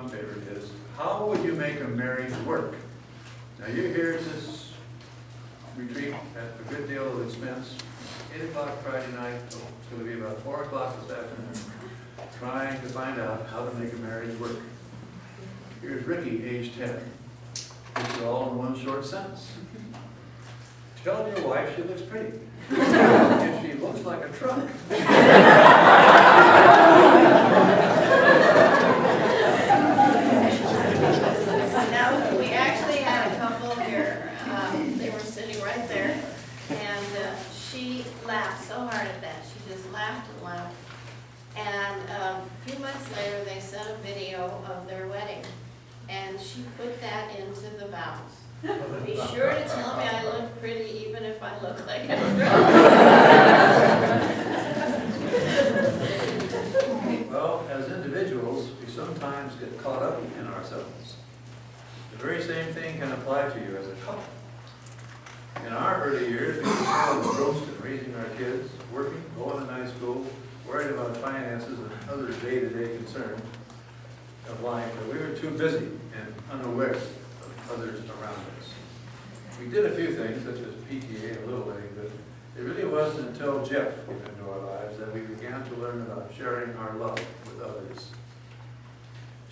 one favorite is, how would you make a marriage work? Now you're here at this retreat at a good deal of expense, 8 o'clock Friday night, so it's going to be about 4 o'clock this afternoon, trying to find out how to make a marriage work. Here's Ricky, age 10. This is all in one short sentence. Tell your wife she looks pretty. If she looks like a truck. Now, we actually had a couple here. They were sitting right there, and she laughed so hard at that. She just laughed and laughed. And a few months later, they sent a video of their wedding, and she put that into the vows. Be sure to tell me I look pretty, even if I look like a Well, as individuals, we sometimes get caught up in ourselves. The very same thing can apply to you as a couple. In our early years, we were so engrossed in raising our kids, working, going to night school, worried about finances and other day-to-day concerns of life, that we were too busy and unaware of others around us. We did a few things, such as PTA and Little League, but it really wasn't until Jeff came into our lives that we began to learn about sharing our love with others.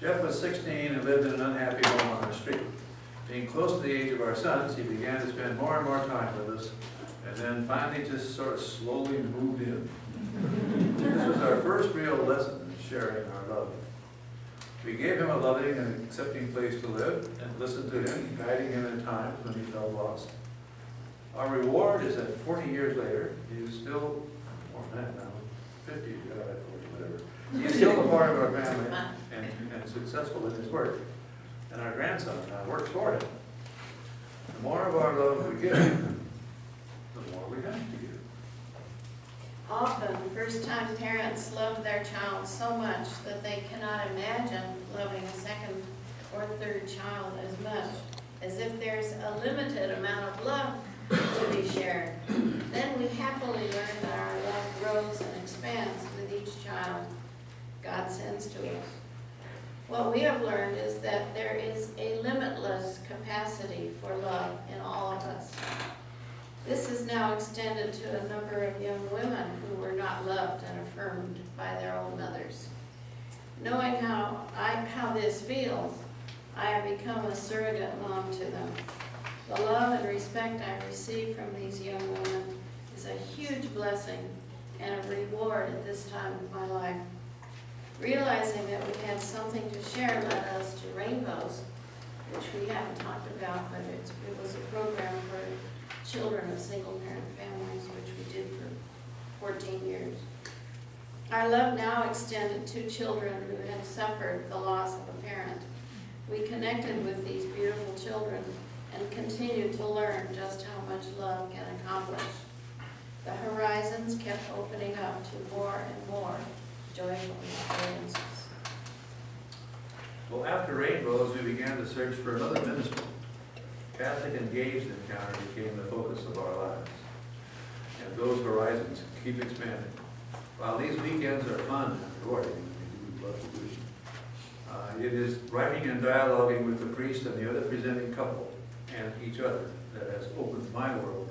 Jeff was 16 and lived in an unhappy home on the street. Being close to the age of our sons, he began to spend more and more time with us, and then finally just sort of slowly moved in. This was our first real lesson in sharing our love. We gave him a loving and accepting place to live and listened to him, guiding him in times when he felt lost. Our reward is that 40 years later, he is still, more than that now, 50, 40, whatever. He is still a part of our family and successful in his work. And our grandson now works for him. The more of our love we give him, the more we have to give. Often, first-time parents love their child so much that they cannot imagine loving a second or third child as much, as if there's a limited amount of love to be shared. Then we happily learn that our love grows and expands with each child God sends to us. What we have learned is that there is a limitless capacity for love in all of us. This is now extended to a number of young women who were not loved and affirmed by their own mothers. Knowing how this feels, I have become a surrogate mom to them. The love and respect I receive from these young women is a huge blessing and a reward at this time of my life. Realizing that we had something to share led us to Rainbows, which we haven't talked about, but it was a program for children of single-parent families, which we did for 14 years. Our love now extended to children who had suffered the loss of a parent. We connected with these beautiful children and continue to learn just how much love can accomplish. The horizons kept opening up to more and more joyful experiences. Well, after Rainbows, we began to search for another ministry. Catholic Engaged Encounter became the focus of our lives. And those horizons keep expanding. While these weekends are fun and rewarding, we do love to do it is writing and dialoguing with the priest and the other presenting couple and each other that has opened my world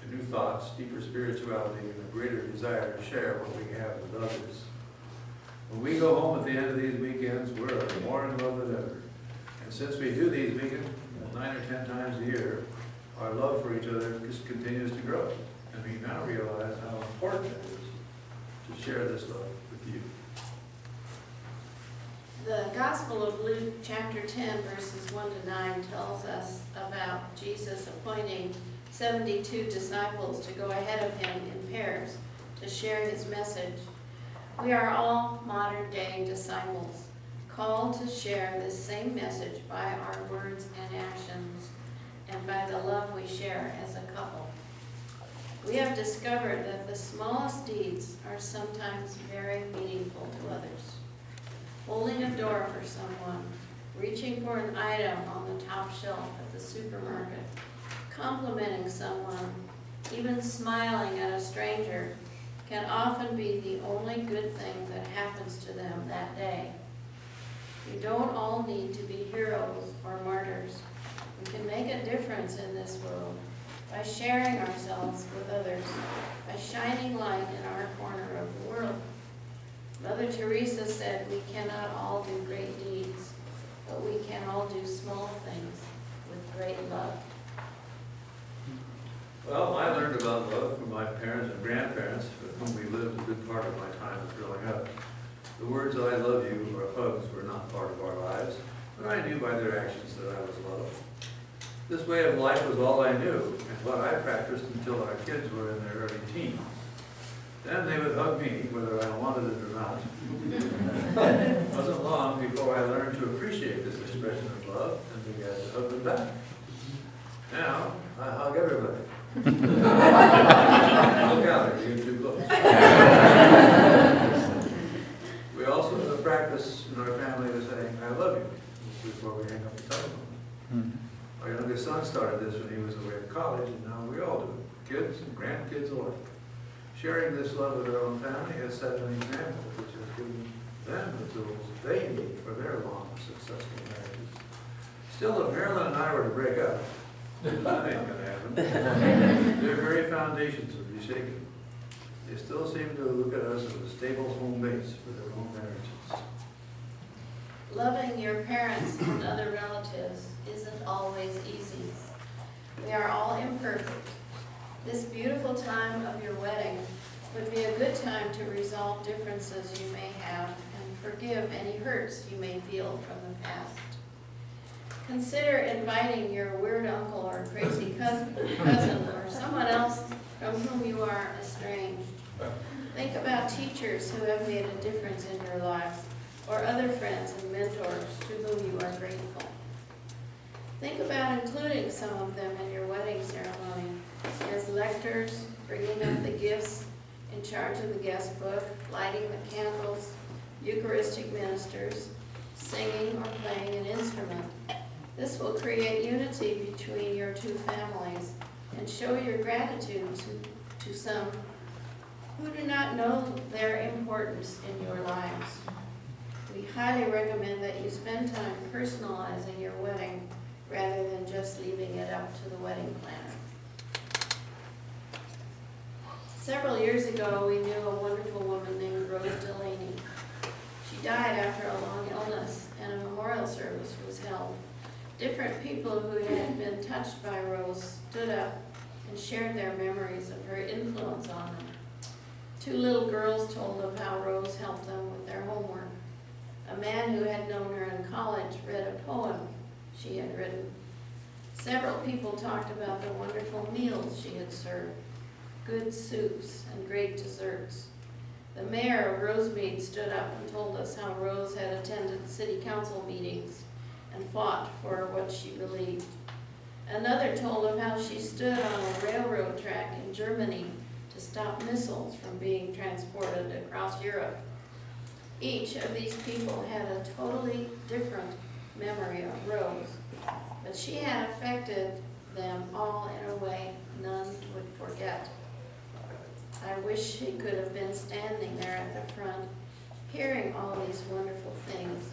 to new thoughts, deeper spirituality, and a greater desire to share what we have with others. When we go home at the end of these weekends, we're more in love than ever. And since we do these weekends 9 or 10 times a year, our love for each other just continues to grow. And we now realize how important it is to share this love with you. The Gospel of Luke, chapter 10, verses 1 to 9, tells us about Jesus appointing 72 disciples to go ahead of him in pairs to share his message. We are all modern-day disciples, called to share this same message by our words and actions, and by the love we share as a couple. We have discovered that the smallest deeds are sometimes very meaningful to others. Holding a door for someone, reaching for an item on the top shelf at the supermarket, complimenting someone, even smiling at a stranger can often be the only good thing that happens to them that day. We don't all need to be heroes or martyrs. We can make a difference in this world by sharing ourselves with others, by shining light in our corner of the world. Mother Teresa said we cannot all do great deeds, but we can all do small things with great love. Well, I learned about love from my parents and grandparents, with whom we lived a good part of my time growing up. The words "I love you" or hugs were not part of our lives, but I knew by their actions that I was loved. This way of life was all I knew, and what I practiced until our kids were in their early teens. Then they would hug me, whether I wanted it or not. It wasn't long before I learned to appreciate this expression of love and began to hug them back. Now, I hug everybody. Look out, you're getting too close. We also practice in our family to say, "I love you," before we hang up the telephone. Our youngest son started this when he was away at college, and now we all do it, kids and grandkids alike. Sharing this love with our own family has set an example which has given them the tools they need for their long, successful marriages. Still, if Marilyn and I were to break up, that ain't gonna happen. Their very foundations would be shaken. They still seem to look at us as a stable home base for their own marriages. Loving your parents and other relatives isn't always easy. We are all imperfect. This beautiful time of your wedding would be a good time to resolve differences you may have and forgive any hurts you may feel from the past. Consider inviting your weird uncle or crazy cousin or someone else from whom you are estranged. Think about teachers who have made a difference in your lives, or other friends and mentors to whom you are grateful. Think about including some of them in your wedding ceremony as lectors, bringing up the gifts, in charge of the guest book, lighting the candles, Eucharistic ministers, singing or playing an instrument. This will create unity between your two families and show your gratitude to some who do not know their importance in your lives. We highly recommend that you spend time personalizing your wedding rather than just leaving it up to the wedding planner. Several years ago, we knew a wonderful woman named Rose Delaney. She died after a long illness, and a memorial service was held. Different people who had been touched by Rose stood up and shared their memories of her influence on them. 2 little girls told of how Rose helped them with their homework. A man who had known her in college read a poem she had written. Several people talked about the wonderful meals she had served, good soups and great desserts. The mayor of Rosemead stood up and told us how Rose had attended city council meetings and fought for what she believed. Another told of how she stood on a railroad track in Germany to stop missiles from being transported across Europe. Each of these people had a totally different memory of Rose, but she had affected them all in a way none would forget. I wish she could have been standing there at the front, hearing all these wonderful things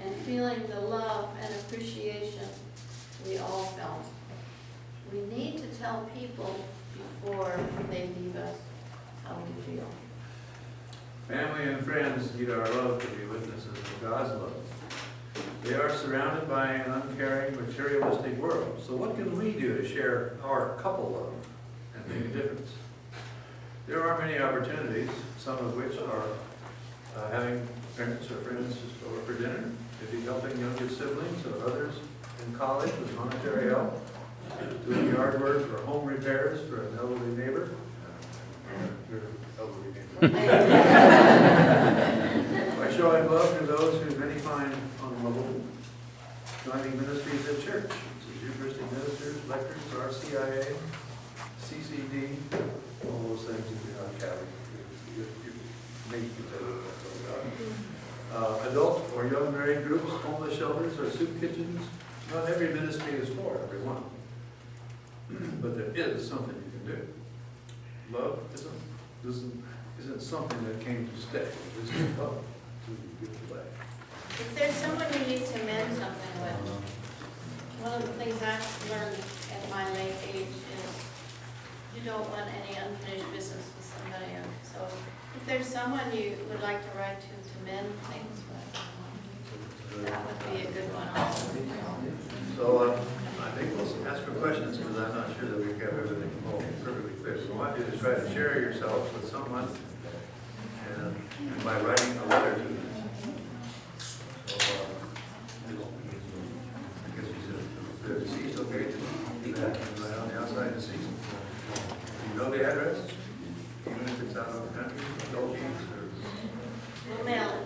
and feeling the love and appreciation we all felt. We need to tell people before they leave us how we feel. Family and friends need our love to be witnesses of God's love. They are surrounded by an uncaring, materialistic world. So what can we do to share our couple love and make a difference? There are many opportunities, some of which are having parents or friends over for dinner, maybe helping younger siblings or others in college with monetary help, doing yard work or home repairs for an elderly neighbor. Your elderly neighbor. By showing love to those who many find unlovable, joining ministries at church, such as Eucharistic ministers, lectors, RCIA, CCD, all those things if you're not Catholic, you make you tell adult or young married groups, homeless shelters, or soup kitchens. Not every ministry is for everyone, but there is something you can do. Love isn't something that came to stay. It's love to give away. If there's someone you need to mend something with. One of the things I've learned at my late age is you don't want any unfinished business with somebody else. So if there's someone you would like to write to mend things with, that would be a good one also. So I think we'll ask for questions because I'm not sure that we've got everything perfectly clear. So I want you to try to share yourself with someone and by writing a letter to them. So, I guess you said the deceased, okay, to do that, right on the outside deceased. Do you know the address? Even if it's out of the country, Philippines, or? We'll mail it